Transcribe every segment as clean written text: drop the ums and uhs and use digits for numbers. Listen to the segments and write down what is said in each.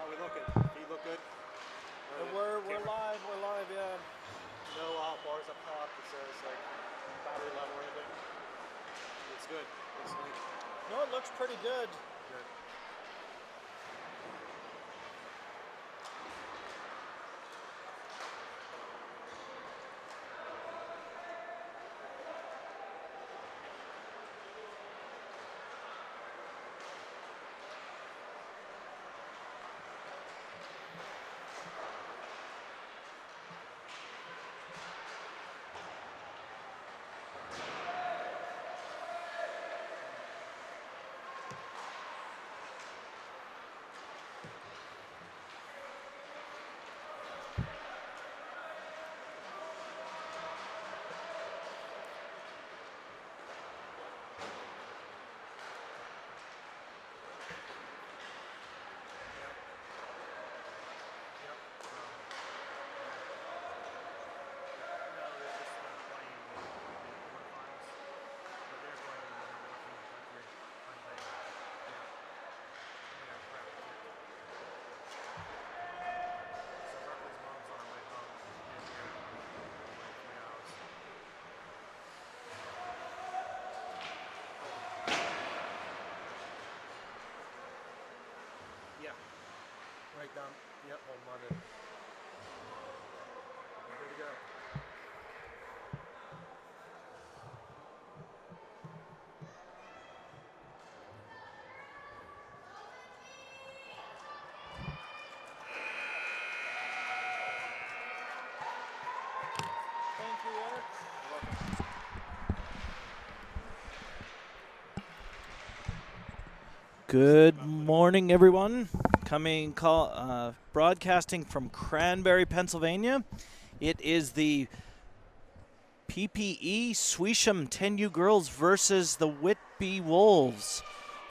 we looking? Feet look good? We're live, yeah. No bars up top that says like battery level or anything. It's good. Looks clean. No, it looks pretty good. Good. Right down. Yep, hold on it. Here we go. Thank you, Eric. You're welcome. Good morning, everyone. Broadcasting from Cranberry, Pennsylvania. It is the PPE Swisham 10U girls versus the Whitby Wolves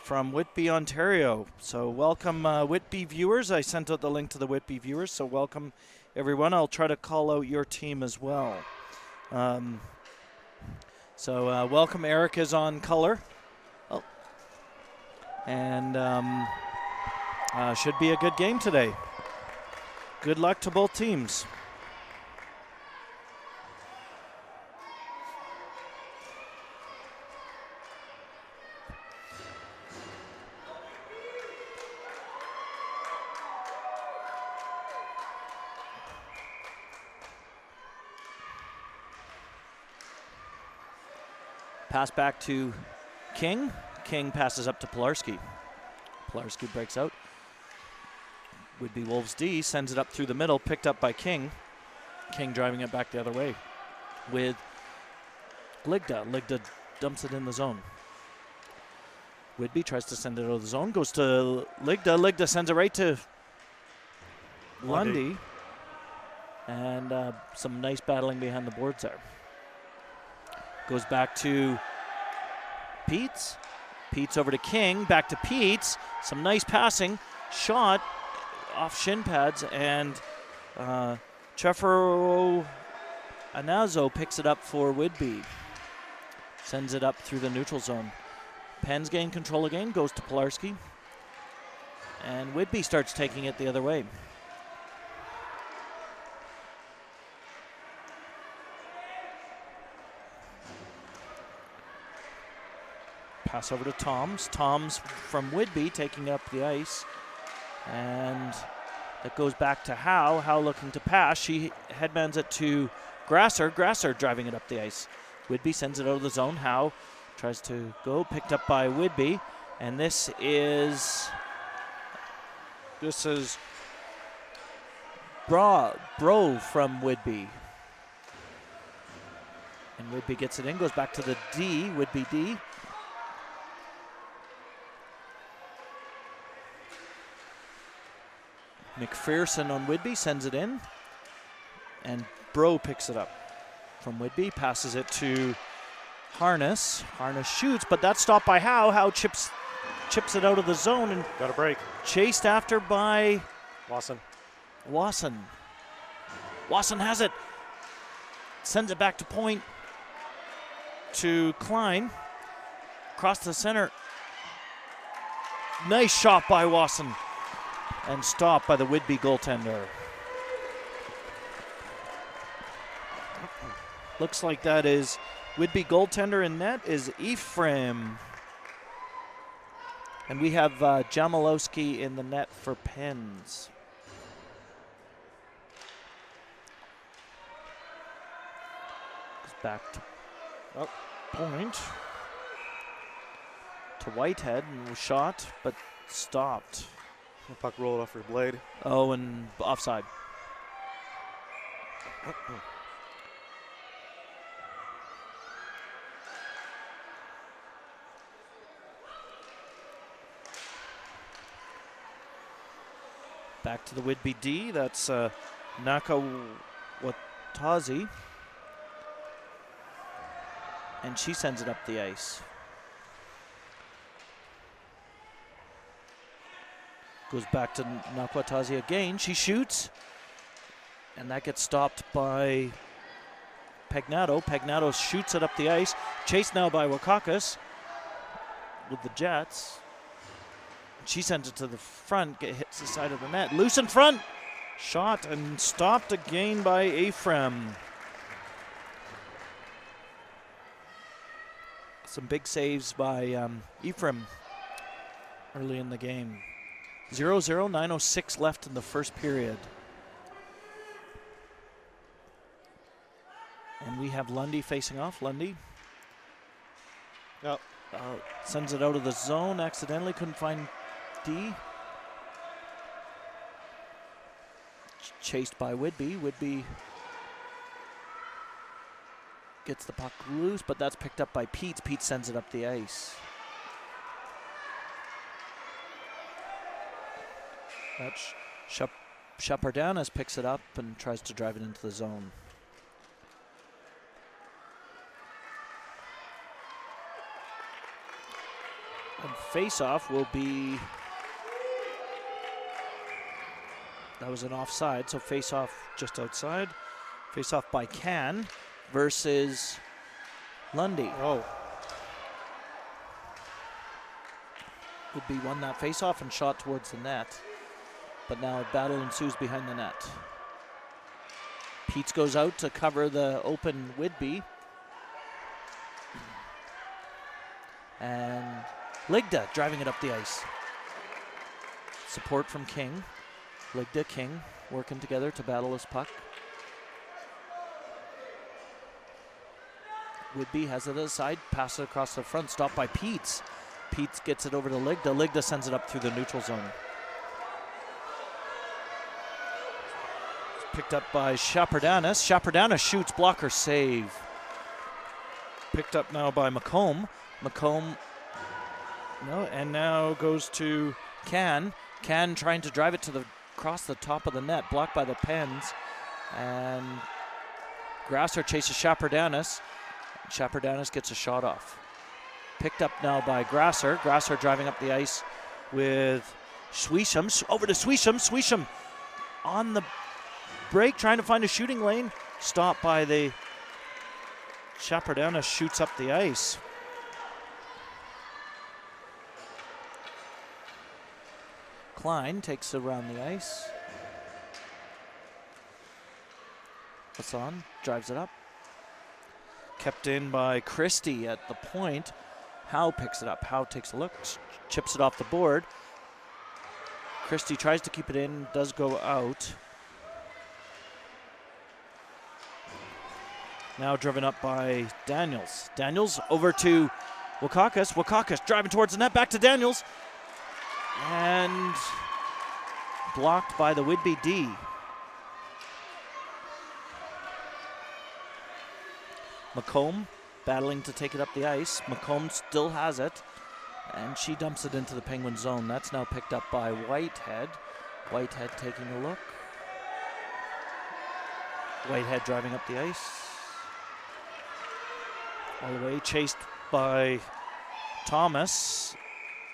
from Whitby, Ontario. So welcome, Whitby viewers. I sent out the link to the Whitby viewers, so welcome, everyone. I'll try to call out your team as well. Welcome. Eric is on color. And should be a good game today. Good luck to both teams. Pass back to King. King passes up to Pilarski. Pilarski breaks out. Whitby Wolves D sends it up through the middle, picked up by King. King driving it back the other way with Ligda. Ligda dumps it in the zone. Whitby tries to send it out of the zone, goes to Ligda. Ligda sends it right to Lundy. And some nice battling behind the boards there. Goes back to Peets. Peets over to King, back to Peets. Some nice passing. Shot off shin pads, and Trefero Anazo picks it up for Whitby. Sends it up through the neutral zone. Pens gain control again, goes to Pilarski. And Whitby starts taking it the other way. Pass over to Toms. Toms from Whitby taking up the ice. And that goes back to Howe. Howe looking to pass. She headbands it to Grasser. Grasser driving it up the ice. Whitby sends it out of the zone. Howe tries to go. Picked up by Whitby. And this is Bro from Whitby. And Whitby gets it in. Goes back to the D. Whitby D. McPherson on Whitby sends it in, and Bro picks it up from Whitby, passes it to Harness. Harness shoots, but that's stopped by Howe. Howe chips it out of the zone and Got a break. Chased after by Wasson. Wasson has it. Sends it back to point to Klein. Across the center. Nice shot by Wasson. and stopped by the Whitby goaltender. Looks like that is Whitby goaltender in net is Ephraim. And we have Jamalowski in the net for Pens. Goes back to point to Whitehead and was shot, but stopped. The puck rolled off her blade. Oh, and offside. Back to the Whitby D. That's Nakawatazi. And she sends it up the ice. Goes back to Nakwatazi again. She shoots. And that gets stopped by Pagnato. Pagnato shoots it up the ice. Chased now by Wakakis with the Jets. She sends it to the front. Hits the side of the net. Loose in front. Shot and stopped again by Ephraim. Some big saves by Ephraim early in the game. 0-0, 9:06 left in the first period. And we have Lundy facing off. Lundy. Yep. Sends it out of the zone. Accidentally couldn't find D. Chased by Whitby. Whitby gets the puck loose, but that's picked up by Pete. Pete sends it up the ice. That's Chapardanas picks it up and tries to drive it into the zone. And face-off will be... That was an offside, so face-off just outside. Face-off by Can versus Lundy. Oh. Would-be won that face-off and shot towards the net. But now a battle ensues behind the net. Peets goes out to cover the open Whitby. And Ligda driving it up the ice. Support from King. Ligda, King working together to battle this puck. Whitby has it aside, passes it across the front, stopped by Peets. Peets gets it over to Ligda. Ligda sends it up through the neutral zone. Picked up by Chapardanas. Chapardanas shoots, blocker save. Picked up now by McComb. McComb, no, and now goes to Can. Can trying to drive it to the across the top of the net, blocked by the Pens. And Grasser chases Chapardanas. Chapardanas gets a shot off. Picked up now by Grasser. Grasser driving up the ice with Swisham. Over to Swisham. Swisham on the break, trying to find a shooting lane. Stopped by the Chapardanas, shoots up the ice. Klein takes it around the ice. Hassan drives it up. Kept in by Christie at the point. Howe picks it up. Howe takes a look, chips it off the board. Christie tries to keep it in, does go out. Now driven up by Daniels. Daniels over to Wakakis. Wakakis driving towards the net, back to Daniels. And blocked by the Whitby D. McComb battling to take it up the ice. McComb still has it, and she dumps it into the Penguin zone. That's now picked up by Whitehead. Whitehead taking a look. Whitehead driving up the ice. All the way, chased by Thomas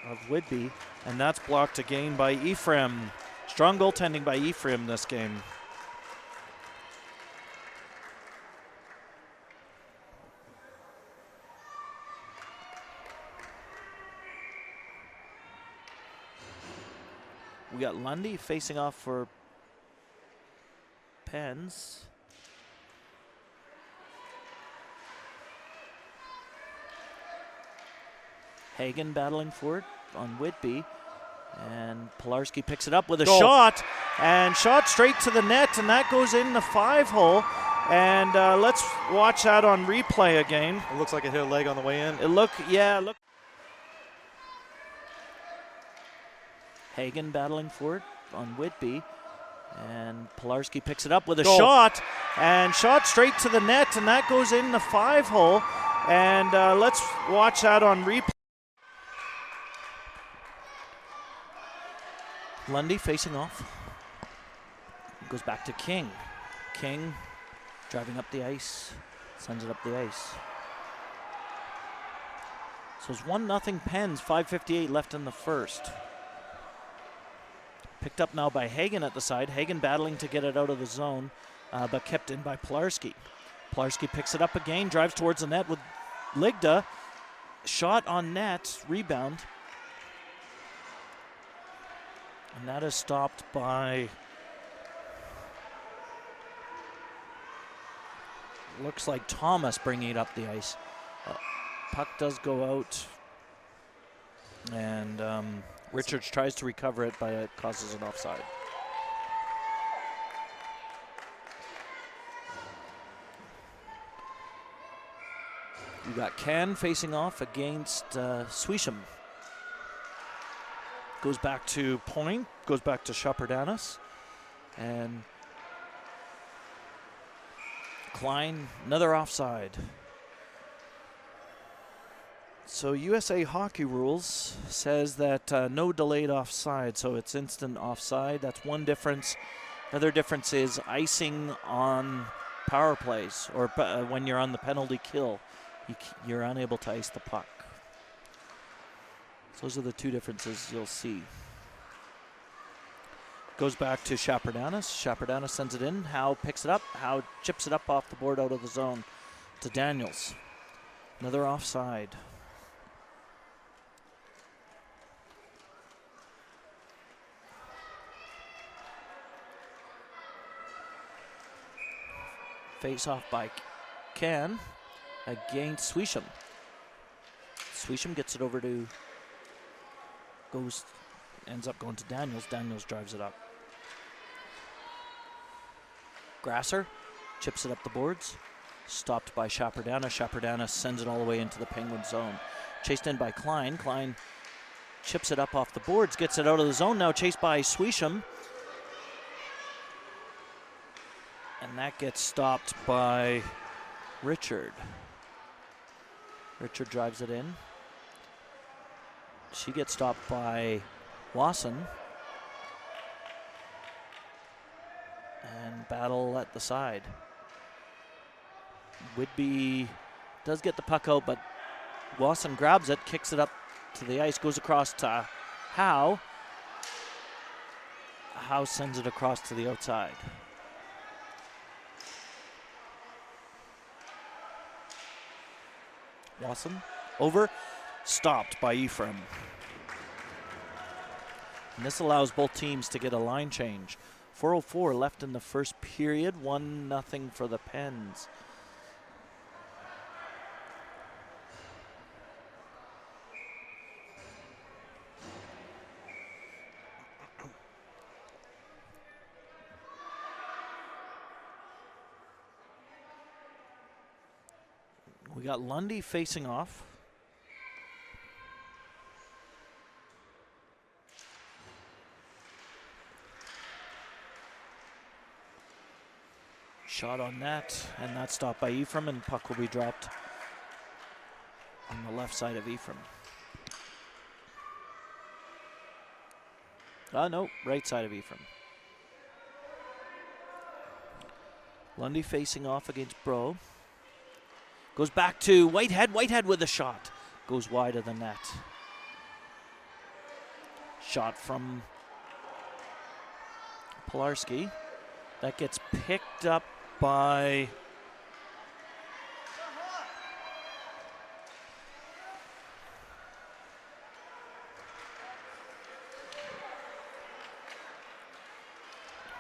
of Whitby, and that's blocked again by Ephraim. Strong goaltending by Ephraim this game. We got Lundy facing off for Pens. Hagen battling for it on Whitby. And Pilarski picks it up with a shot. And shot straight to the net, and that goes in the 5-hole. And let's watch that on replay again. It looks like it hit a leg on the way in. Look. Hagen battling for it on Whitby. And Pilarski picks it up with a shot. And shot straight to the net, and that goes in the 5-hole. And let's watch that on replay. Lundy facing off. Goes back to King. King driving up the ice. Sends it up the ice. So it's 1-0 Pens, 5:58 left in the first. Picked up now by Hagen at the side. Hagen battling to get it out of the zone, but kept in by Pilarski. Pilarski picks it up again, drives towards the net with Ligda. Shot on net, rebound. And that is stopped by, looks like Thomas bringing it up the ice. Puck does go out, and Richards tries to recover it, but it causes an offside. You got Can facing off against Swisham. Goes back to Point, goes back to Shepardanis, and Klein, another offside. So USA Hockey Rules says that no delayed offside, so it's instant offside. That's one difference. Another difference is icing on power plays, or when you're on the penalty kill, you're unable to ice the puck. So those are the two differences you'll see. Goes back to Shepardanis. Shepardanis sends it in. Howe picks it up. Howe chips it up off the board out of the zone to Daniels. Another offside. Face off by Can against Swisham. Swisham gets it over to, ends up going to Daniels. Daniels drives it up. Grasser chips it up the boards. Stopped by Shepardanis. Shepardanis sends it all the way into the Penguin zone. Chased in by Klein. Klein chips it up off the boards, gets it out of the zone. Now chased by Swisham. And that gets stopped by Richard. Richard drives it in. She gets stopped by Wasson. And battle at the side. Whitby does get the puck out, but Wasson grabs it, kicks it up to the ice, goes across to Howe. Howe sends it across to the outside. Wasson over, stopped by Ephraim. And this allows both teams to get a line change. 4:04 left in the first period, 1-0 for the Pens. We got Lundy facing off. Shot on net, and that's stopped by Ephraim, and puck will be dropped on the left side of Ephraim. No, right side of Ephraim. Lundy facing off against Bro. Goes back to Whitehead. Whitehead with a shot. Goes wide of the net. Shot from Pilarski. That gets picked up by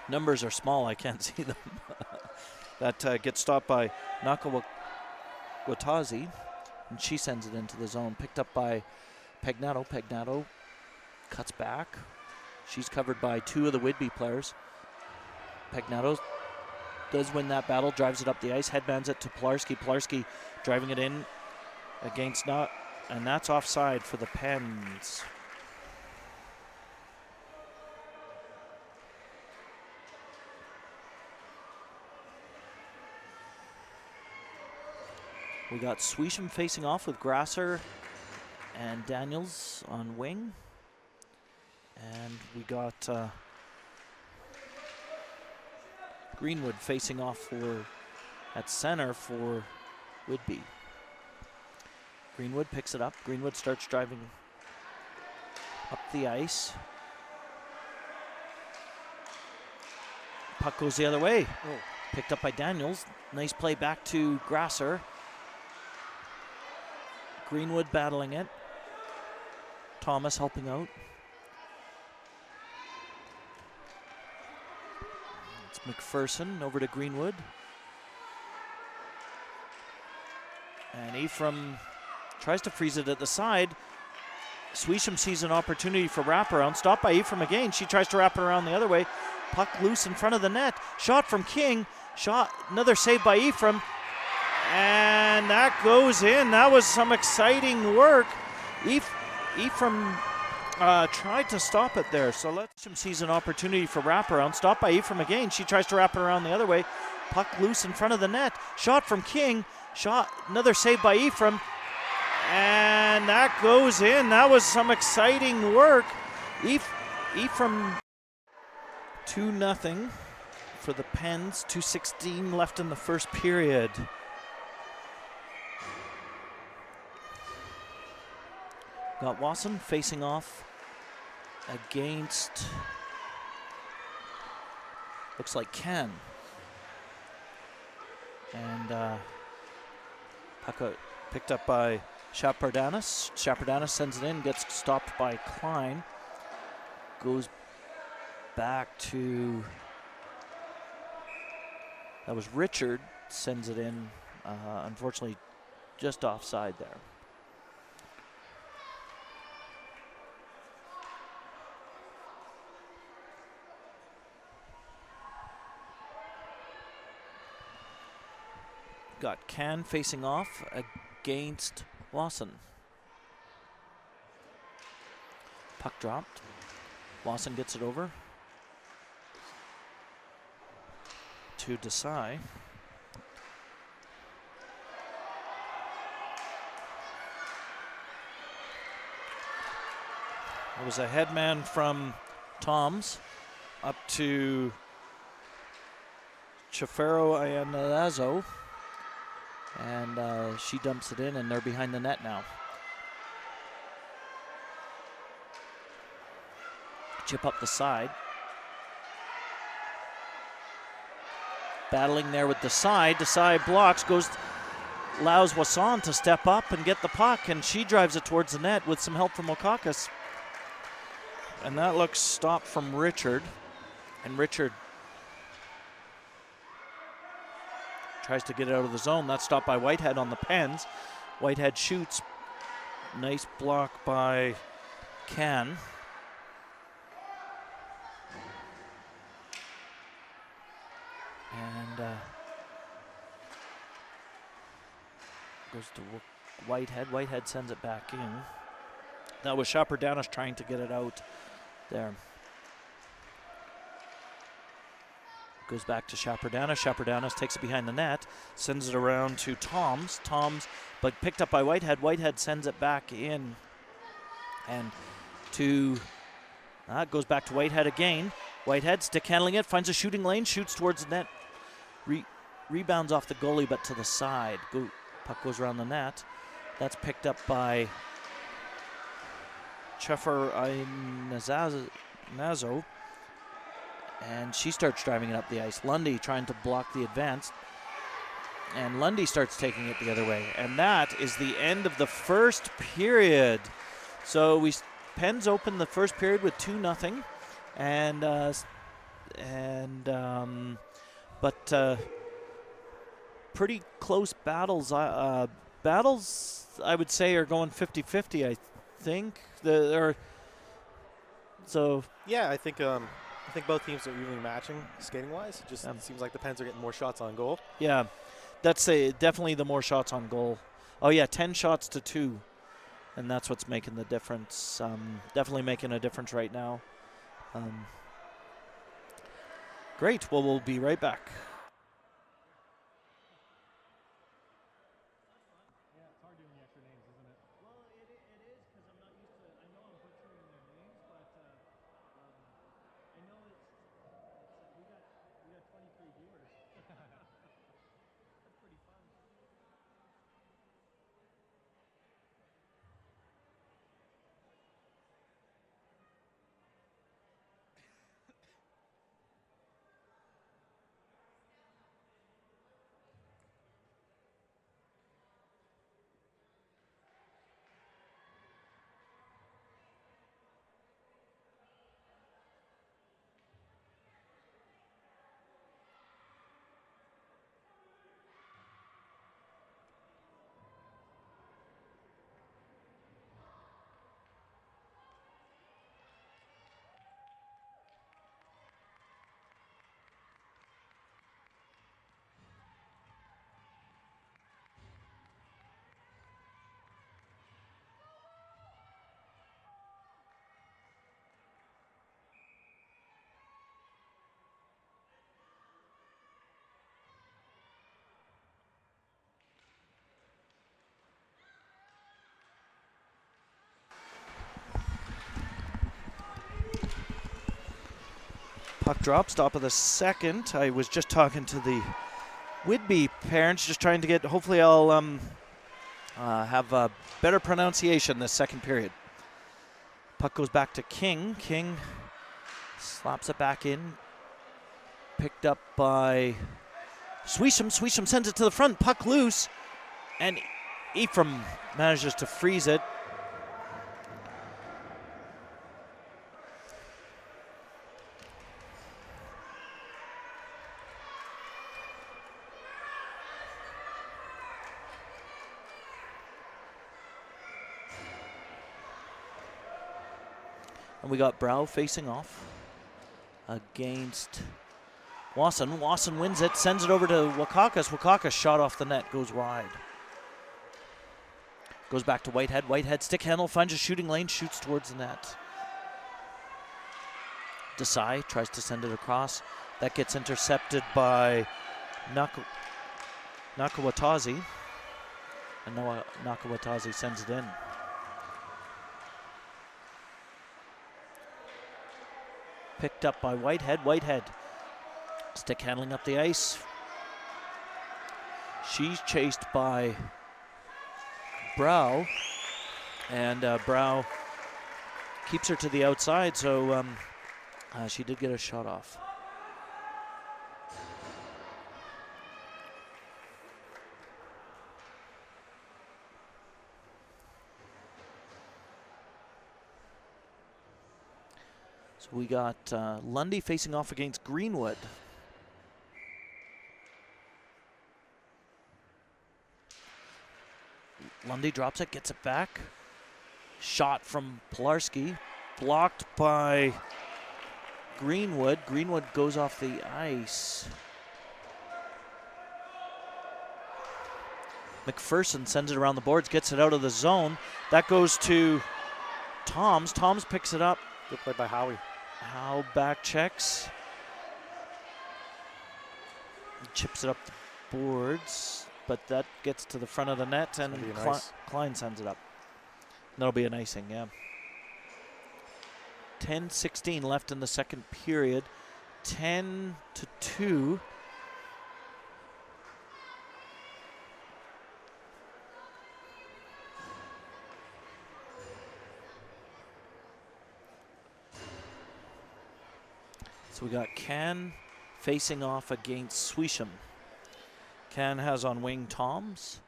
Numbers are small, I can't see them. That gets stopped by Nakawatazi, and she sends it into the zone. Picked up by Pagnato. Pagnato cuts back. She's covered by two of the Whitby players. Pagnato does win that battle, drives it up the ice, headbands it to Pilarski. Pilarski driving it in against and that's offside for the Pens. We got Swisham facing off with Grasser and Daniels on wing. And we got Greenwood facing off at center for Whitby. Greenwood picks it up. Greenwood starts driving up the ice. Puck goes the other way. Oh. Picked up by Daniels. Nice play back to Grasser. Greenwood battling it. Thomas helping out. It's McPherson over to Greenwood. And Ephraim tries to freeze it at the side. Swisham sees an opportunity for wraparound. Stopped by Ephraim again. She tries to wrap it around the other way. Puck loose in front of the net. Shot from King. Shot, another save by Ephraim. And that goes in. That was some exciting work. Ephraim tried to stop it there. So let's him sees an opportunity for wraparound. Stopped by Ephraim again. She tries to wrap it around the other way. Puck loose in front of the net. Shot from King. Shot, another save by Ephraim. And that goes in. That was some exciting work. Ephraim 2-0 for the Pens. 2:16 left in the first period. Got Wasson facing off against, looks like Ken. And puck picked up by Chapardanis. Chapardanis sends it in, gets stopped by Klein. Goes back to, that was Richard, sends it in, unfortunately just offside there. Got Can facing off against Lawson. Puck dropped. Lawson gets it over to Desai. It was a headman from Tom's up to Chafero Ayanalazo. And she dumps it in, and they're behind the net now. Chip up the side. Battling there with Desai. Desai blocks, allows Wasson to step up and get the puck, and she drives it towards the net with some help from Okakis. And that looks stopped from Richard. And Richard tries to get it out of the zone. That's stopped by Whitehead on the Pens. Whitehead shoots. Nice block by Can. And goes to Whitehead. Whitehead sends it back in. That was Chapardanis trying to get it out there. Goes back to Chapardanis. Chapardanis takes it behind the net, sends it around to Tom's. But picked up by Whitehead. Whitehead sends it back in. And goes back to Whitehead again. Whitehead stick handling it, finds a shooting lane, shoots towards the net. Rebounds off the goalie, but to the side. Puck goes around the net. That's picked up by Cheffer Nazo. And she starts driving it up the ice. Lundy trying to block the advance. And Lundy starts taking it the other way. And that is the end of the first period. So Pens open the first period with 2-0. And and but pretty close battles. Battles, I would say, are going 50-50, I think. So Yeah, I think both teams are evenly matching skating wise. Just it seems like the Pens are getting more shots on goal. yeah, that's definitely the more shots on goal. Oh yeah, 10 shots to 2, and that's what's making the difference. Definitely making a difference right now. Great. Well, we'll be right back. Puck drop, stop of the second. I was just talking to the Whitby parents, just trying to get, hopefully I'll have a better pronunciation this second period. Puck goes back to King. King slaps it back in. Picked up by Swisham. Swisham sends it to the front. Puck loose. And Ephraim manages to freeze it. And we got Brow facing off against Wasson. Wasson wins it, sends it over to Wakakas. Wakakas shot off the net, goes wide. Goes back to Whitehead. Whitehead stick handle, finds a shooting lane, shoots towards the net. Desai tries to send it across. That gets intercepted by Nakawatazi. And Nakawatazi sends it in. Picked up by Whitehead. Whitehead stick handling up the ice. She's chased by Brow, and Brow keeps her to the outside, so she did get a shot off. So we got Lundy facing off against Greenwood. Lundy drops it, gets it back. Shot from Pilarski, blocked by Greenwood. Greenwood goes off the ice. McPherson sends it around the boards, gets it out of the zone. That goes to Toms. Toms picks it up. Good play by Howie. Howe back checks. Chips it up the boards, but that gets to the front of the net, and Klein sends it up. That'll be an icing, yeah. 10-16 left in the second period. 10-2. So we got Can facing off against Swisham. Can has on wing Toms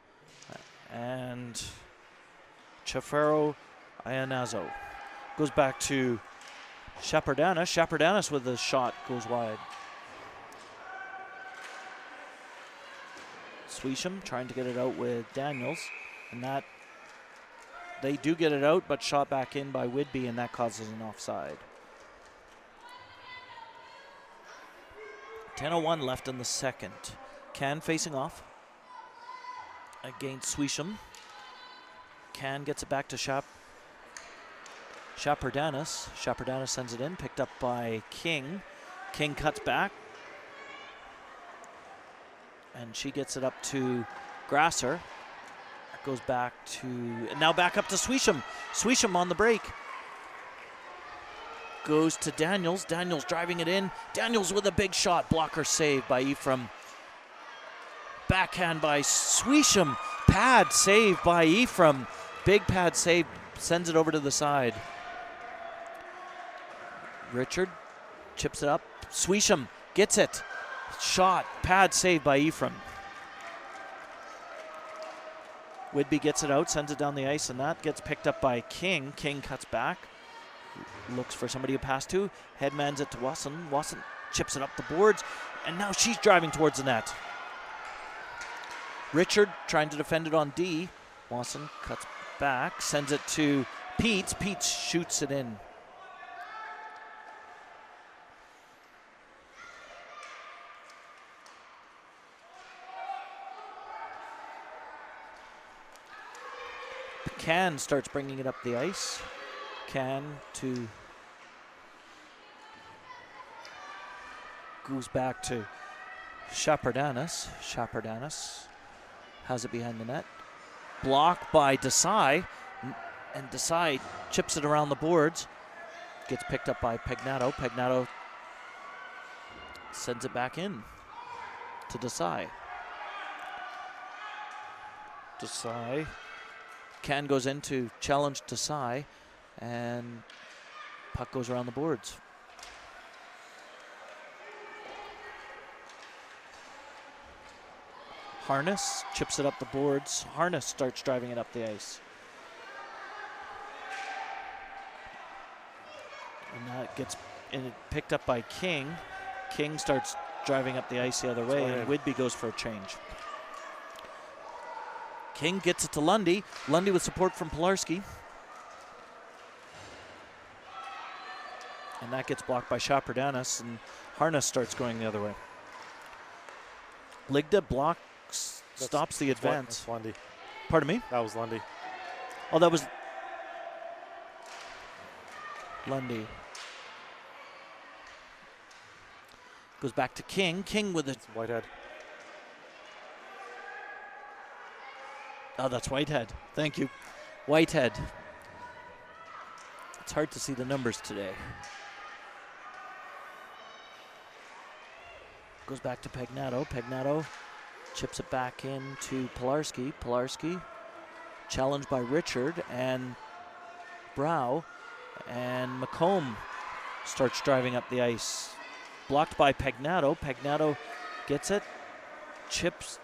and Chafaro Ayanazo. Goes back to Shepardanis with the shot goes wide. Swisham trying to get it out with Daniels, and that they do get it out, but shot back in by Whitby, and that causes an offside. 10:01 left in the second. Can facing off against Swisham. Can gets it back to Shepardanis. Shepardanis sends it in, picked up by King. King cuts back, and she gets it up to Grasser. It goes back to, and now back up to Swisham. Swisham on the break. Goes to Daniels. Daniels driving it in. Daniels with a big shot. Blocker save by Ephraim. Backhand by Swisham. Pad save by Ephraim. Big pad save. Sends it over to the side. Richard chips it up. Swisham gets it. Shot. Pad save by Ephraim. Whitby gets it out. Sends it down the ice, and that gets picked up by King. King cuts back. Looks for somebody to pass to. Headmans it to Wasson. Wasson chips it up the boards, and now she's driving towards the net. Richard trying to defend it on D. Wasson cuts back, sends it to Peets. Peets shoots it in. Can starts bringing it up the ice. Can to goes back to Shepardanis. Shepardanis has it behind the net. Blocked by Desai, and Desai chips it around the boards. Gets picked up by Pagnato. Pagnato sends it back in to Desai. Desai. Can goes in to challenge Desai, and puck goes around the boards. Harness chips it up the boards. Harness starts driving it up the ice. And that gets picked up by King. King starts driving up the ice the other way, and Whitby goes for a change. King gets it to Lundy. Lundy with support from Pilarski. And that gets blocked by Shepardanis, and Harness starts going the other way. Ligda blocks, stops the advance. That's Lundy. Pardon me? That was Lundy. Oh, that was Lundy. Goes back to King. King with it. Whitehead. Oh, that's Whitehead. Thank you. Whitehead. It's hard to see the numbers today. Goes back to Pagnato. Pagnato chips it back in to Pilarski. Pilarski challenged by Richard and Brow. And McComb starts driving up the ice. Blocked by Pagnato. Pagnato gets it. Chips.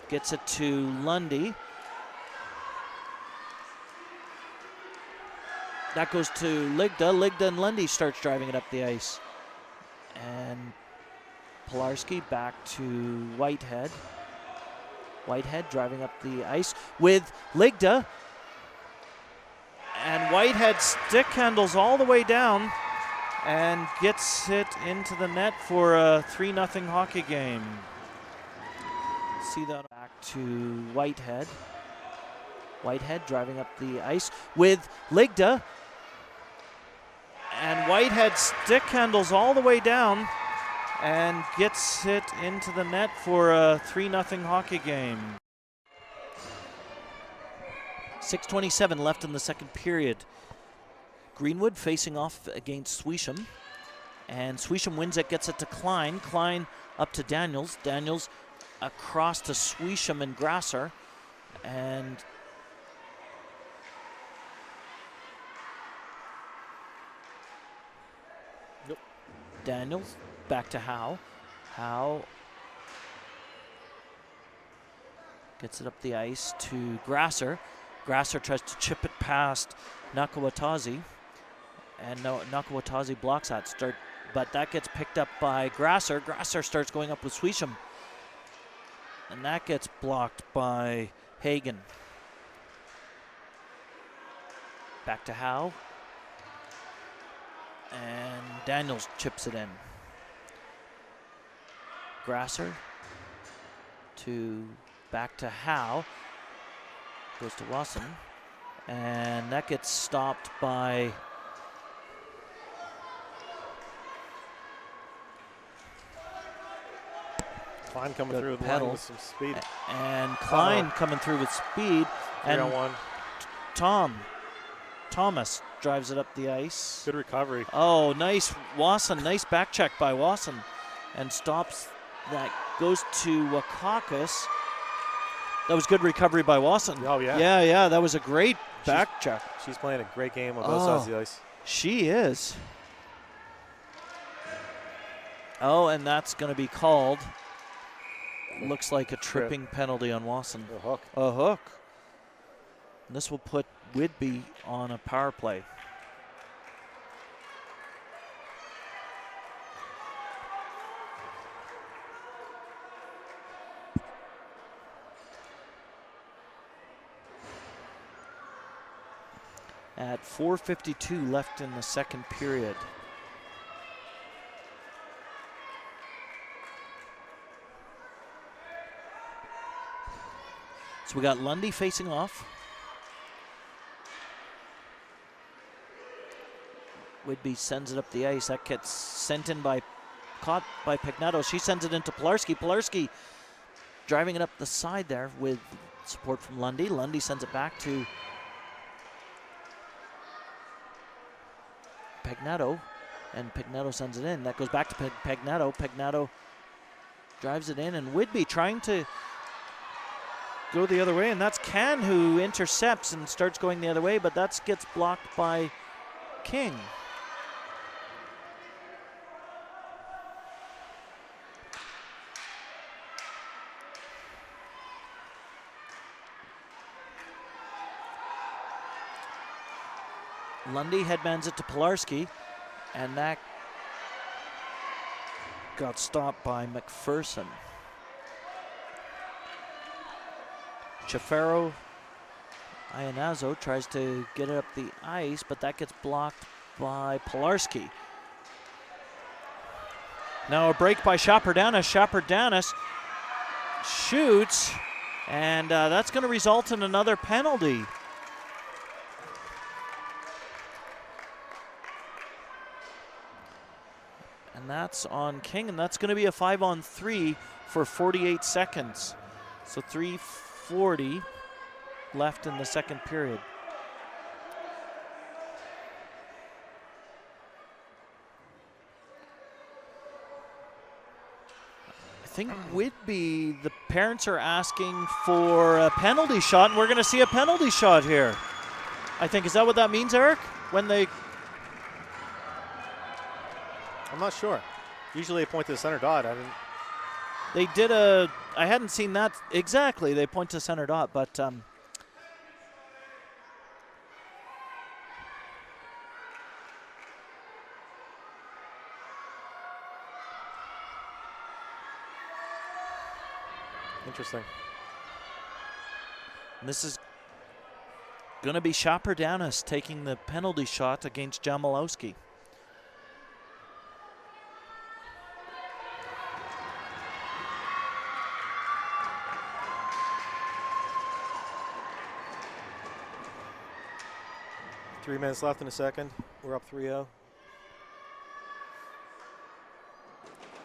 Gets it to Lundy. That goes to Ligda. Ligda and Lundy starts driving it up the ice. And Pilarski back to Whitehead. Whitehead driving up the ice with Ligda. And Whitehead stick handles all the way down and gets it into the net for a 3-0 hockey game. See that back to Whitehead. Whitehead driving up the ice with Ligda. And Whitehead stick handles all the way down and gets it into the net for a 3-0 hockey game. 6:27 left in the second period. Greenwood facing off against Swisham. And Swisham wins it, gets it to Klein. Klein up to Daniels. Daniels across to Swisham and Grasser. And Daniels back to Howe. Howe gets it up the ice to Grasser. Grasser tries to chip it past Nakawatazi. And no, Nakawatazi blocks that start, but that gets picked up by Grasser. Grasser starts going up with Swisham. And that gets blocked by Hagen. Back to Howe. And Daniels chips it in. Grasser to back to Howe. Goes to Wasson. And that gets stopped by Klein coming through with some speed. And Klein coming through with speed. And 3-on-1. Thomas drives it up the ice. Good recovery. Oh, nice Wasson. Nice back check by Wasson. And stops that. Goes to Wakakis. That was good recovery by Wasson. Oh, yeah. Yeah. That was a great back check. She's playing a great game on both sides of the ice. She is. Oh, and that's going to be called. Looks like a tripping penalty on Wasson. A hook. And this will put Whitby on a power play. At 4:52 left in the second period. So we got Lundy facing off. Whitby sends it up the ice. That gets sent in caught by Pignatto. She sends it into Pilarski. Pilarski driving it up the side there with support from Lundy. Lundy sends it back to Pignatto, and Pignatto sends it in. That goes back to Pignatto. Pignatto drives it in, and Whitby trying to go the other way, and that's Can who intercepts and starts going the other way, but that gets blocked by King. Lundy headmans it to Pilarski, and that got stopped by McPherson. Chafaro Ianazzo tries to get it up the ice, but that gets blocked by Pilarski. Now a break by Chaperdanis. Chaperdanis shoots, and that's going to result in another penalty. And that's on King, and that's going to be a 5-on-3 for 48 seconds. So 3:40 left in the second period. I think Whitby, the parents are asking for a penalty shot, and we're going to see a penalty shot here. I think, is that what that means, Eric? When they... I'm not sure. Usually they point to the center dot. They did a... I hadn't seen that exactly. They point to center dot, but... Interesting. And this is going to be Chaperdanis taking the penalty shot against Jamalowski. Three minutes left in the second. We're up 3-0.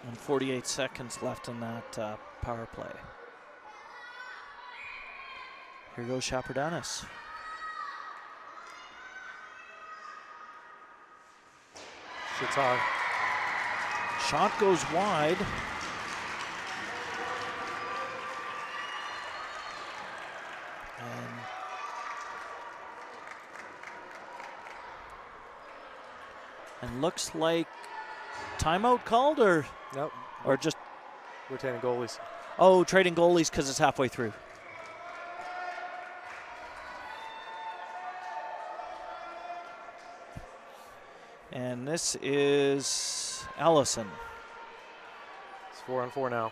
And 48 seconds left in that power play. Here goes Chaperdanis. Shit's hard. Shot goes wide. And looks like timeout called, or nope, or just rotating goalies. Oh, trading goalies because it's halfway through. And this is Allison. It's 4-on-4 now.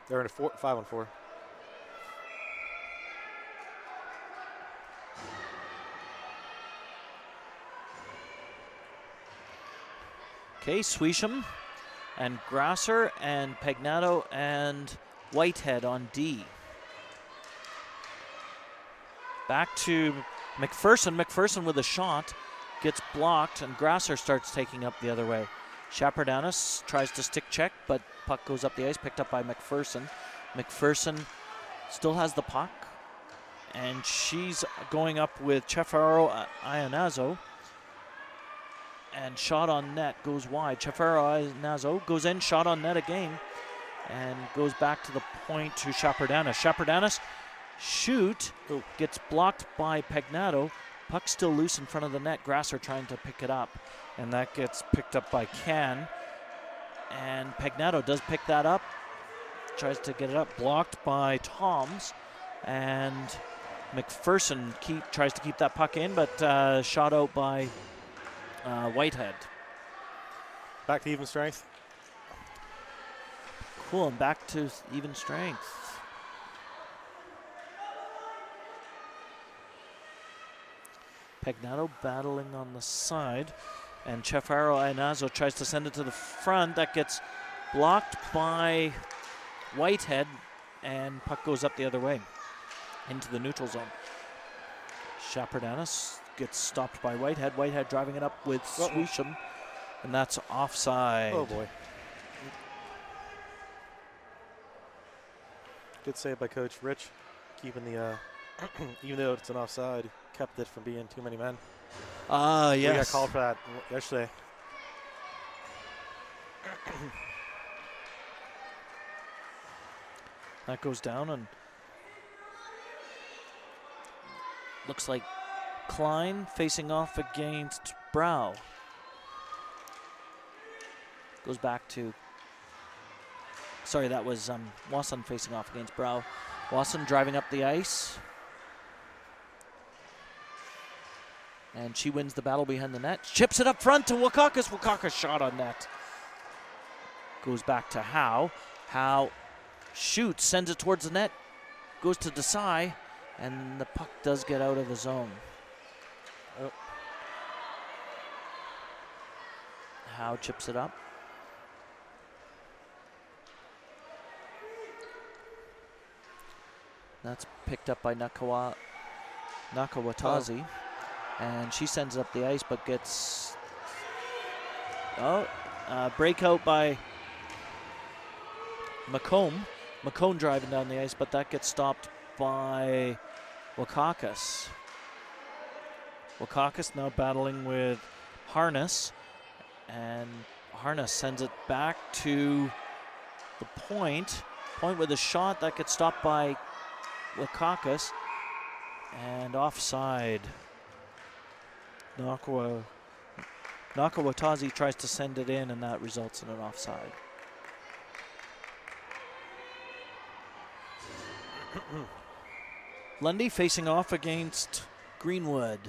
They're in a 5-on-4. Okay, Swisham and Grasser and Pagnato and Whitehead on D. Back to McPherson. McPherson with a shot. Gets blocked, and Grasser starts taking up the other way. Chaperdanis tries to stick check, but puck goes up the ice, picked up by McPherson. McPherson still has the puck, and she's going up with Cefaro Ionazzo. And shot on net goes wide. Cefaro Ionazzo goes in, shot on net again, and goes back to the point to Chaperdanis. Chaperdanis shoot, gets blocked by Pagnato. Puck still loose in front of the net. Grasser trying to pick it up, and that gets picked up by Can. And Pagnato does pick that up, tries to get it up, blocked by Toms, and McPherson tries to keep that puck in, but shot out by Whitehead. Back to even strength. Cool, and back to even strength. Pagnato battling on the side, and Cefaro Ionazzo tries to send it to the front. That gets blocked by Whitehead, and puck goes up the other way into the neutral zone. Chaperdanis gets stopped by Whitehead. Whitehead driving it up with Swisham, and that's offside. Oh boy. Good save by Coach Rich, keeping the, even though it's an offside, kept it from being too many men. Yes. We got called for that yesterday. That goes down, and looks like Klein facing off against Brow. Goes back to, sorry, that was Wasson facing off against Brow. Wasson driving up the ice. And she wins the battle behind the net. Chips it up front to Wakakis. Wakakis shot on net. Goes back to Howe. Howe shoots, sends it towards the net. Goes to Desai, and the puck does get out of the zone. Oh. Howe chips it up. That's picked up by Nakawatazi. Oh. And she sends it up the ice, but gets breakout by McComb. McComb driving down the ice, but that gets stopped by Wakakis. Wakakis now battling with Harness, and Harness sends it back to the point. Point with a shot that gets stopped by Wakakis, and offside. Nakawatazi tries to send it in, and that results in an offside. Lundy facing off against Greenwood.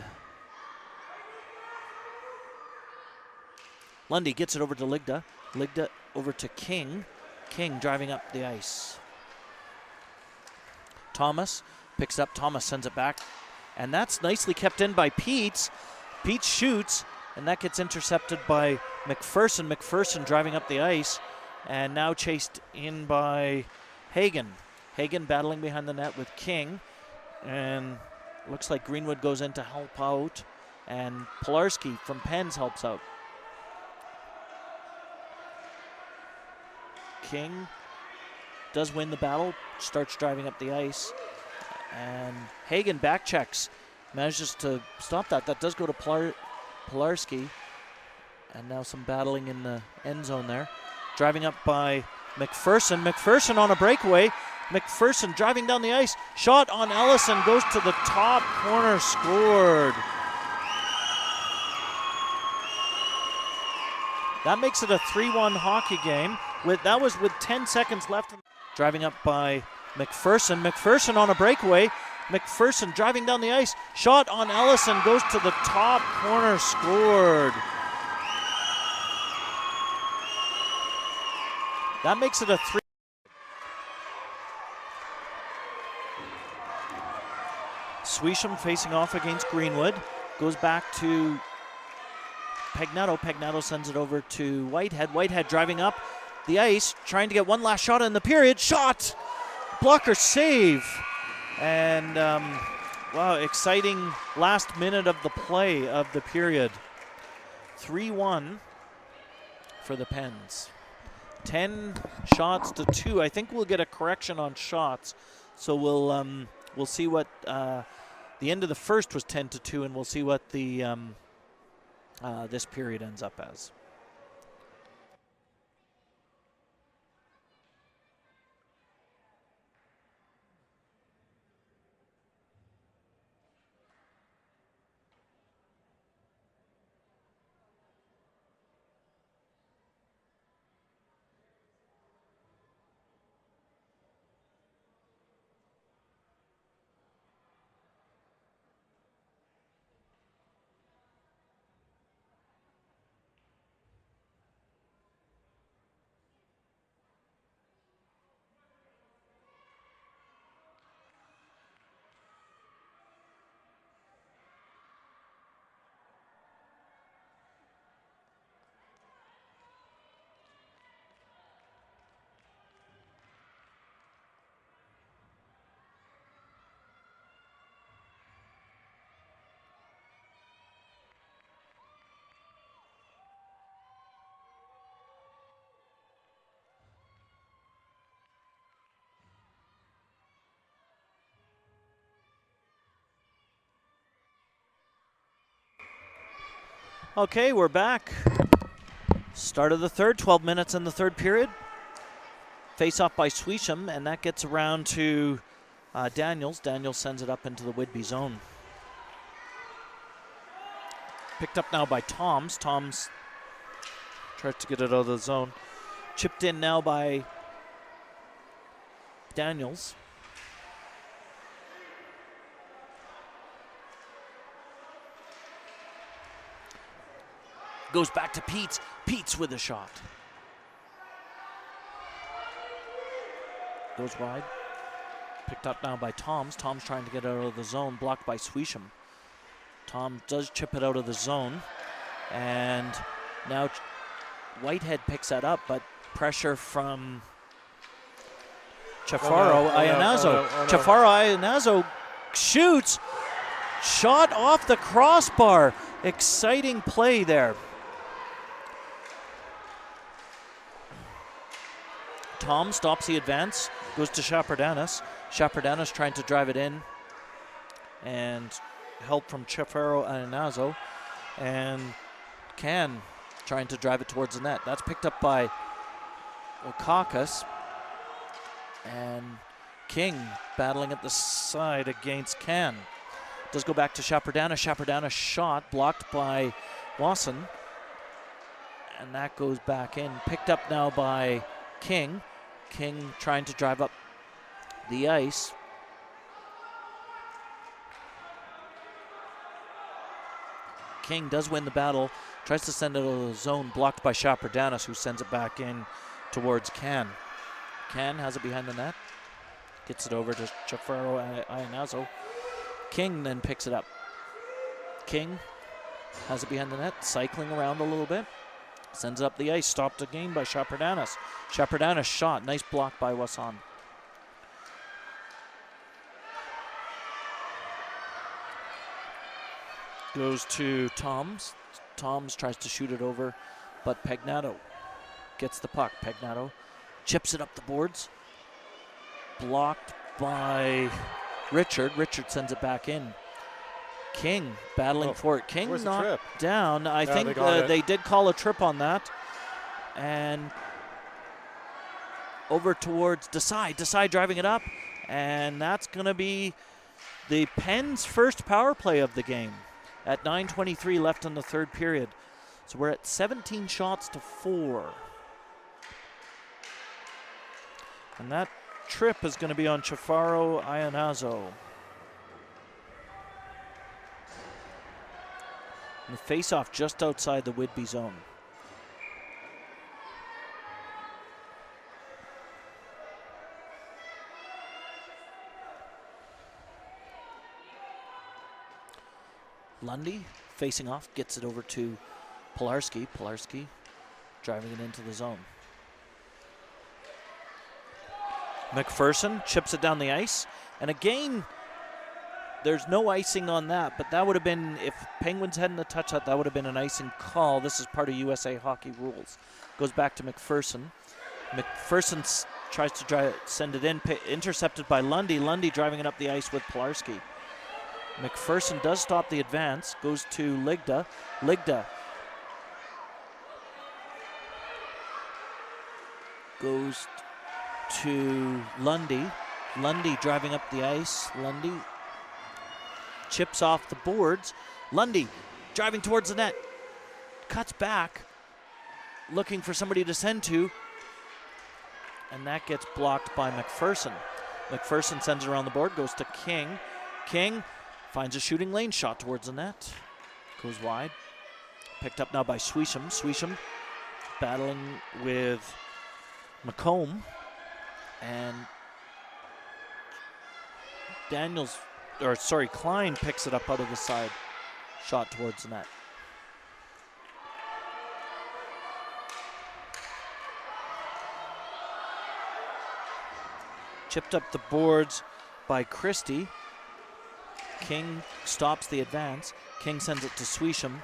Lundy gets it over to Ligda. Ligda over to King. King driving up the ice. Thomas picks up. Thomas sends it back, and that's nicely kept in by Peets. Peets shoots, and that gets intercepted by McPherson. McPherson driving up the ice, and now chased in by Hagen. Hagen battling behind the net with King, and looks like Greenwood goes in to help out, and Pilarski from Pens helps out. King does win the battle, starts driving up the ice, and Hagen back checks. Manages to stop that. That does go to Pilarski. And now some battling in the end zone there. Driving up by McPherson. McPherson on a breakaway. McPherson driving down the ice. Shot on Ellison. Goes to the top corner. Scored. That makes it a 3-1 hockey game. That was with 10 seconds left. Driving up by McPherson. McPherson on a breakaway. McPherson driving down the ice. Shot on Ellison. Goes to the top corner. Scored. That makes it a 3. Swisham facing off against Greenwood. Goes back to Pagnetto. Pagnetto sends it over to Whitehead. Whitehead driving up the ice, trying to get one last shot in the period. Shot! Blocker save. And, wow, exciting last minute of the play of the period. 3-1 for the Pens. 10 shots to 2. I think we'll get a correction on shots. So we'll see what the end of the first was 10-2, and we'll see what the this period ends up as. Okay, we're back. Start of the third, 12 minutes in the third period. Face off by Swisham, and that gets around to Daniels. Daniels sends it up into the Whitby zone. Picked up now by Toms. Toms tries to get it out of the zone. Chipped in now by Daniels. Goes back to Peets. Peets with a shot. Goes wide. Picked up now by Toms. Toms trying to get out of the zone. Blocked by Swisham. Tom does chip it out of the zone. And now Whitehead picks that up, but pressure from Chafaro Ionazo. Chafaro Ionazo shoots. Shot off the crossbar. Exciting play there. Tom stops the advance, goes to Chapardanis. Chapardanis trying to drive it in, and help from Chafaro Ionazo, and Can trying to drive it towards the net. That's picked up by Okakis, and King battling at the side against Can. Does go back to Chapardanis. Chapardanis shot blocked by Lawson, and that goes back in. Picked up now by King. King trying to drive up the ice. King does win the battle. Tries to send it out of the zone. Blocked by Chapardanis, who sends it back in towards Can. Can has it behind the net. Gets it over to Chafaro Ionazo. King then picks it up. King has it behind the net, cycling around a little bit. Sends it up the ice, stopped again by Chapardanis. Chapardanis shot, nice block by Wasson. Goes to Toms. Toms tries to shoot it over, but Pagnetto gets the puck. Pagnetto chips it up the boards. Blocked by Richard. Richard sends it back in. King battling for it. King knocked down. I think they did call a trip on that. And over towards Desai. Desai driving it up. And that's going to be the Pens' first power play of the game at 9:23 left in the third period. So we're at 17 shots to 4. And that trip is going to be on Chafaro Ionazo. And the face-off just outside the Whitby zone. Lundy facing off, gets it over to Pilarski. Pilarski driving it into the zone. McPherson chips it down the ice. And again, there's no icing on that, but that would have been, if Penguins hadn't touched that, that would have been an icing call. This is part of USA hockey rules. Goes back to McPherson. McPherson tries to send it in, intercepted by Lundy. Lundy driving it up the ice with Pilarski. McPherson does stop the advance, goes to Ligda. Ligda goes to Lundy. Lundy driving up the ice. Lundy chips off the boards. Lundy driving towards the net. Cuts back, looking for somebody to send to. And that gets blocked by McPherson. McPherson sends it around the board, goes to King. King finds a shooting lane, shot towards the net. Goes wide. Picked up now by Swisham. Swisham battling with McComb. And Klein picks it up out of the side. Shot towards the net. Chipped up the boards by Christie. King stops the advance. King sends it to Swisham.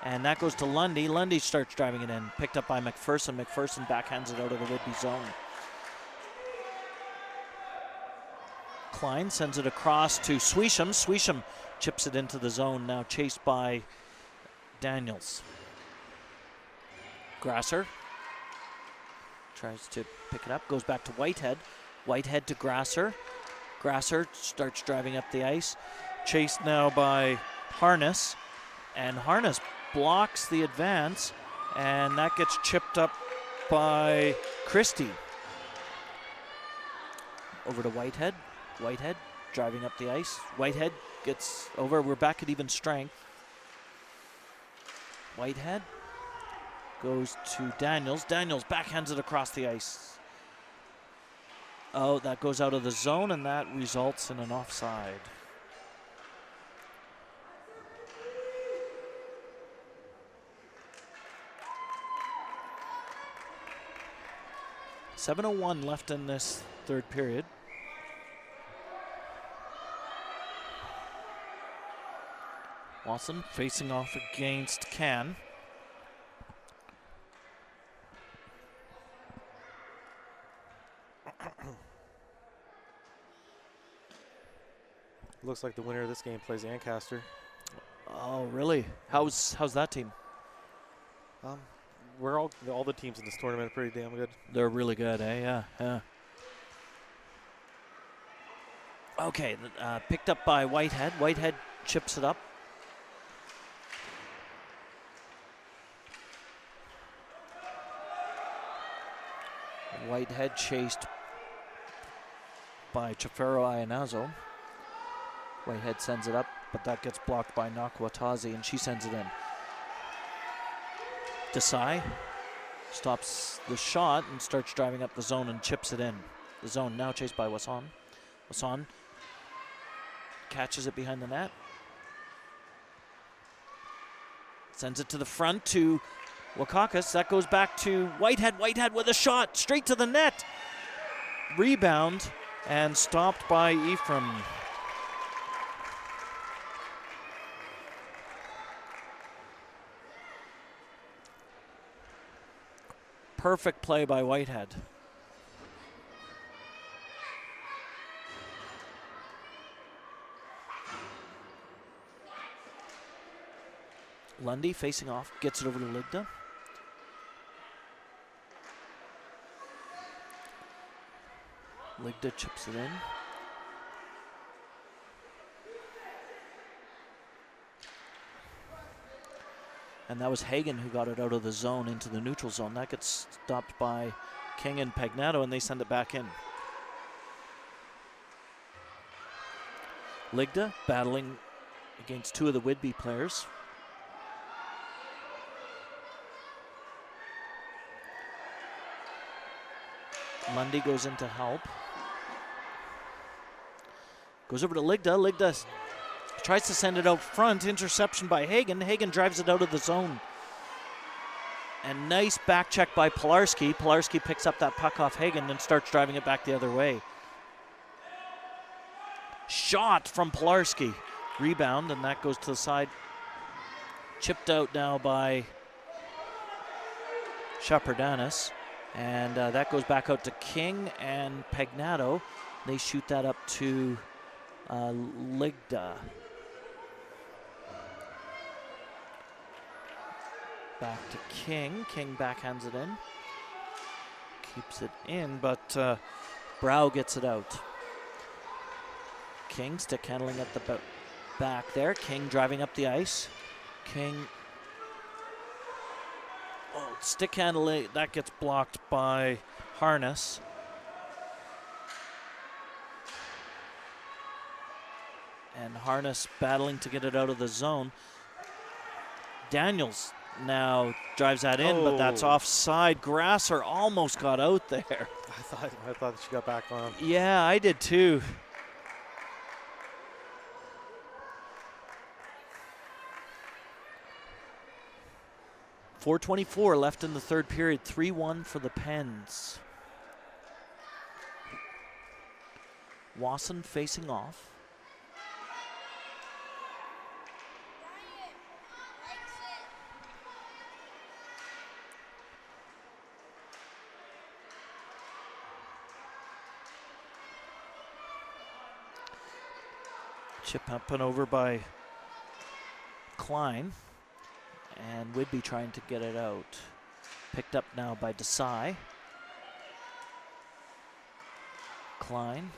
And that goes to Lundy. Lundy starts driving it in. Picked up by McPherson. McPherson backhands it out of the Whitby zone. Klein sends it across to Swisham. Swisham chips it into the zone, now chased by Daniels. Grasser tries to pick it up, goes back to Whitehead. Whitehead to Grasser. Grasser starts driving up the ice. Chased now by Harness. And Harness blocks the advance, and that gets chipped up by Christie. Over to Whitehead. Whitehead driving up the ice. Whitehead gets over. We're back at even strength. Whitehead goes to Daniels. Daniels backhands it across the ice. Oh, that goes out of the zone, and that results in an offside. .7:01 left in this third period. Watson facing off against Can. Looks like the winner of this game plays Ancaster. Oh, really? How's that team? We're all the teams in this tournament are pretty damn good. They're really good, eh? Yeah. Okay, picked up by Whitehead. Whitehead chips it up. Whitehead chased by Chafero Ianazo. Whitehead sends it up, but that gets blocked by Nakwatazi, and she sends it in. Desai stops the shot and starts driving up the zone and chips it in. The zone now chased by Wasson. Wasson catches it behind the net. Sends it to the front to Wakakis. That goes back to Whitehead. Whitehead with a shot straight to the net. Rebound and stopped by Ephraim. Perfect play by Whitehead. Lundy facing off, gets it over to Ligda. Ligda chips it in. And that was Hagen who got it out of the zone into the neutral zone. That gets stopped by King and Pagnato, and they send it back in. Ligda battling against two of the Whitby players. Lundy goes in to help. Goes over to Ligda. Ligda Tries to send it out front. Interception by Hagen. Hagen drives it out of the zone. And nice back check by Pilarski. Pilarski picks up that puck off Hagen and starts driving it back the other way. Shot from Pilarski. Rebound, and that goes to the side. Chipped out now by Chapardanis. And that goes back out to King and Pagnato. They shoot that up to Ligda. Back to King. King backhands it in. Keeps it in, but Brow gets it out. King stick handling at the back there. King driving up the ice. King. Oh, stick handling. That gets blocked by Harness. And Harness battling to get it out of the zone. Daniels now drives that in, but that's offside. Grasser almost got out there. I thought she got back on. Yeah, I did too. .424 left in the third period. 3-1 for the Pens. Wasson facing off. Chip up and over by Klein. And Whitby trying to get it out. Picked up now by Desai. Klein.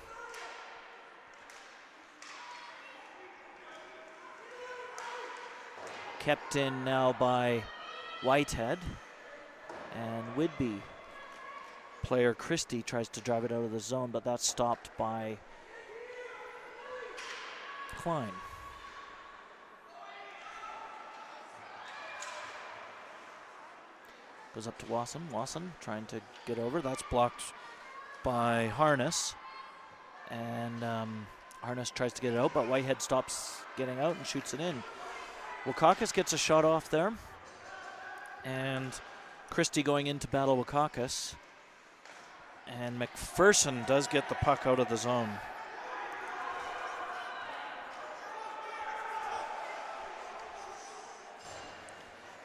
Kept in now by Whitehead. And Whitby player Christie tries to drive it out of the zone, but that's stopped by Klein. Goes up to Wasson. Wasson trying to get over. That's blocked by Harness. And Harness tries to get it out, but Whitehead stops getting out and shoots it in. Wakakis gets a shot off there. And Christie going in to battle Wakakis. And McPherson does get the puck out of the zone.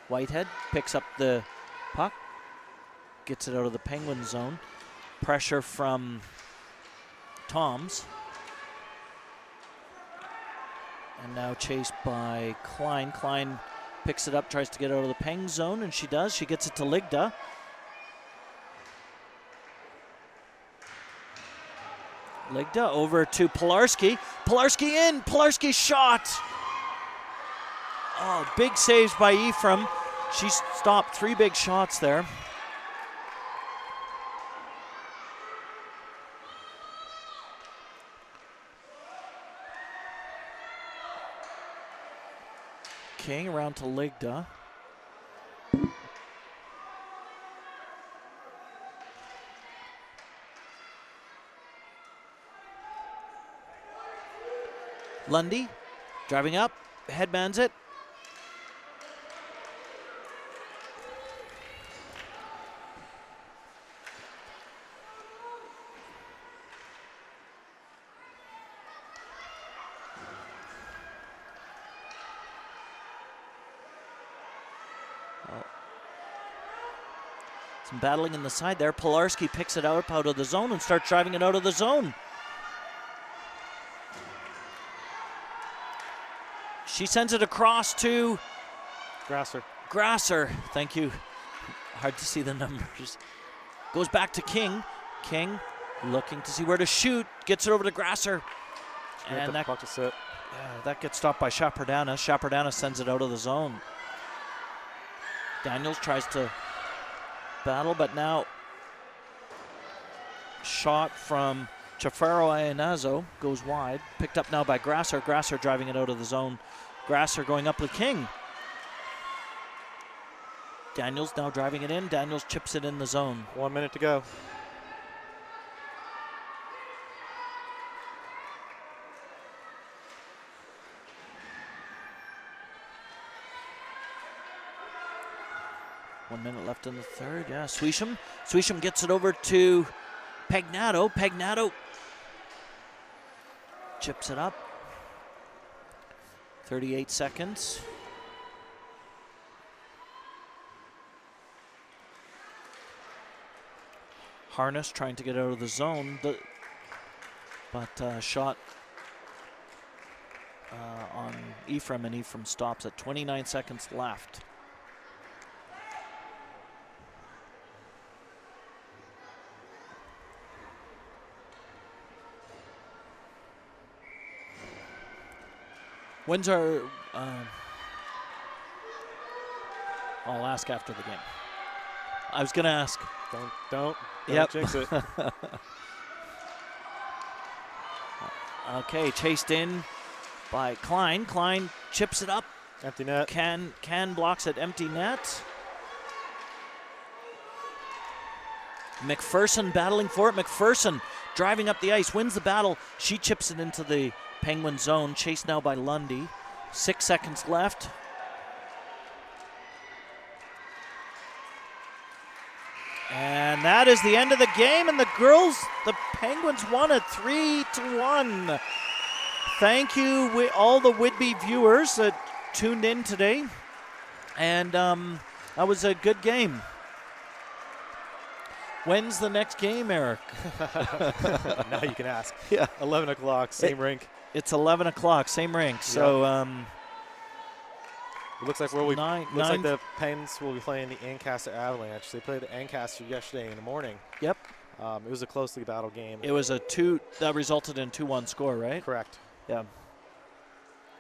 Whitehead picks up the puck, gets it out of the Penguin zone. Pressure from Toms. And now chased by Klein. Klein picks it up, tries to get out of the Peng zone, and she does. She gets it to Ligda. Ligda over to Pilarski. Pilarski in. Pilarski shot. Oh, big saves by Ephraim. She stopped 3 big shots there. King around to Ligda. Lundy driving up, headbands it. Some battling in the side there. Pilarski picks it out of the zone and starts driving it out of the zone. She sends it across to Grasser. Grasser, thank you. Hard to see the numbers. Goes back to King. King looking to see where to shoot. Gets it over to Grasser. And that gets stopped by Chapardanis. Chapardanis sends it out of the zone. Daniels tries to battle, but now shot from Chafaro Ayanazo goes wide. Picked up now by Grasser. Grasser driving it out of the zone. Grasser going up with King. Daniels now driving it in. Daniels chips it in the zone. 1 minute to go. 1 minute left in the third. Yeah, Swisham. Swisham gets it over to Pagnato. Pagnato chips it up. 38 seconds. Harness trying to get out of the zone, but shot on Ephraim, and Ephraim stops at 29 seconds left. When's our... I'll ask after the game. I was going to ask. Don't Yep. jinx it. Okay, chased in by Klein. Klein chips it up. Empty net. Can blocks it, empty net. McPherson battling for it. McPherson driving up the ice, wins the battle. She chips it into the Penguin zone. Chased now by Lundy. 6 seconds left. And that is the end of the game, and the girls, the Penguins won it 3-1. Thank you, all the Whitby viewers that tuned in today. And that was a good game. When's the next game, Eric? Now you can ask. Yeah. 11 o'clock, same rink. It's 11 o'clock, same rink. So it looks like looks like nine. the Pens will be playing the Ancaster Avalanche. They played the Ancaster yesterday in the morning. Yep. It was a closely battled game. It was that resulted in 2-1 score, right? Correct. Yeah.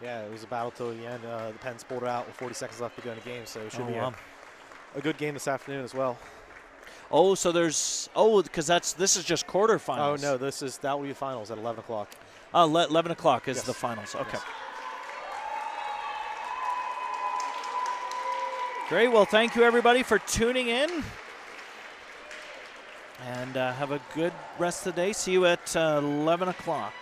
Yeah, it was a battle till the end. The Pens pulled it out with 40 seconds left to go in the game, so it should be wow. a good game this afternoon as well. Oh, so there's because this is just quarterfinals. Oh no, that will be the finals at 11 o'clock. 11 o'clock is Yes. the finals. Okay. Yes. Great. Well, thank you everybody for tuning in, and have a good rest of the day. See you at 11 o'clock.